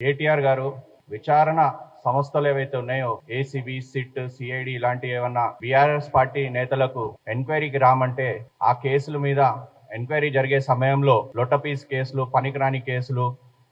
కేటీఆర్ గారు విచారణ సంస్థలు ఏవైతే ఉన్నాయో ఏసీబీ, సిట్, సిఐడి ఇలాంటి ఏమన్నా బీఆర్ఎస్ పార్టీ నేతలకు ఎంక్వైరీకి రామంటే ఆ కేసుల మీద ఎంక్వైరీ జరిగే సమయంలో లొట్టపీస్ కేసులు, పనికిరాని కేసులు,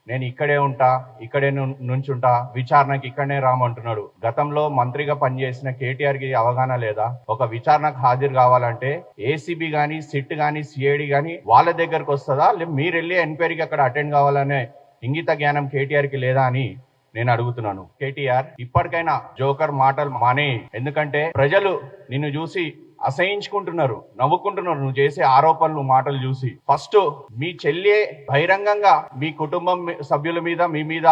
నేను ఇక్కడే ఉంటా, ఇక్కడే నుంచుంటా, విచారణకి ఇక్కడనే రామంటున్నాడు. గతంలో మంత్రిగా పనిచేసిన కేటీఆర్ కి అవగాహన లేదా? ఒక విచారణకు హాజరు కావాలంటే ఏసీబీ గాని, సిట్ గాని, సిఐడి గాని వాళ్ళ దగ్గరకు వస్తుందా? మీరు వెళ్ళి ఎంక్వైరీకి అక్కడ అటెండ్ కావాలనే ఇంగిత జ్ఞానం కేటీఆర్ కి లేదా అని నేను అడుగుతున్నాను. కేటీఆర్, ఇప్పటికైనా జోకర్ మాటలు మానే. ఎందుకంటే ప్రజలు నిన్ను చూసి అసహించుకుంటున్నారు, నవ్వుకుంటున్నారు నువ్వు చేసే ఆరోపణలు, మాటలు చూసి. ఫస్ట్ మీ చెల్లి బహిరంగంగా మీ కుటుంబం సభ్యుల మీద, మీ మీద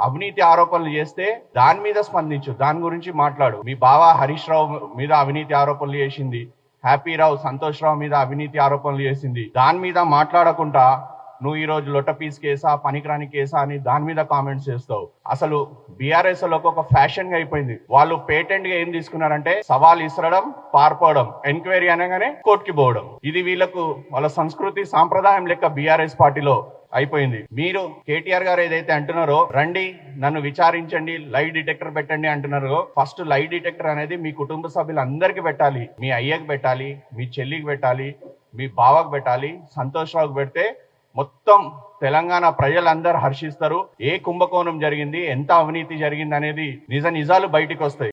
అవినీతి ఆరోపణలు చేస్తే దాని మీద స్పందించు, దాని గురించి మాట్లాడు. మీ బావ హరీష్ రావు మీద అవినీతి ఆరోపణలు చేసింది, హ్యాపీ రావు, సంతోష్ రావు మీద అవినీతి ఆరోపణలు చేసింది. దాని మీద మాట్లాడకుండా నువ్వు ఈ రోజు లొట్టపీస్ కేసా, పనికిరాని కేసా అని దాని మీద కామెంట్స్ చేస్తావు. అసలు బీఆర్ఎస్ లోకి ఒక ఫ్యాషన్ గా అయిపోయింది. వాళ్ళు పేటెంట్ గా ఏం తీసుకున్నారంటే సవాల్ ఇసరడం, పారిపోవడం, ఎంక్వైరీ అనగానే కోర్టుకి పోవడం. ఇది వీళ్ళకు వాళ్ళ సంస్కృతి, సాంప్రదాయం లెక్క బీఆర్ఎస్ పార్టీలో అయిపోయింది. మీరు కేటీఆర్ గారు ఏదైతే అంటున్నారో, రండి నన్ను విచారించండి, లై డిటెక్టర్ పెట్టండి అంటున్నారో, ఫస్ట్ లై డిటెక్టర్ అనేది మీ కుటుంబ సభ్యులందరికీ పెట్టాలి. మీ అయ్యకి పెట్టాలి, మీ చెల్లికి పెట్టాలి, మీ బావకు పెట్టాలి. సంతోష్ రావుకి పెడితే మొత్తం తెలంగాణ ప్రజలందరూ హర్షిస్తారు. ఏ కుంభకోణం జరిగింది, ఎంత అవినీతి జరిగింది అనేది నిజాలు బయటికి వస్తాయి.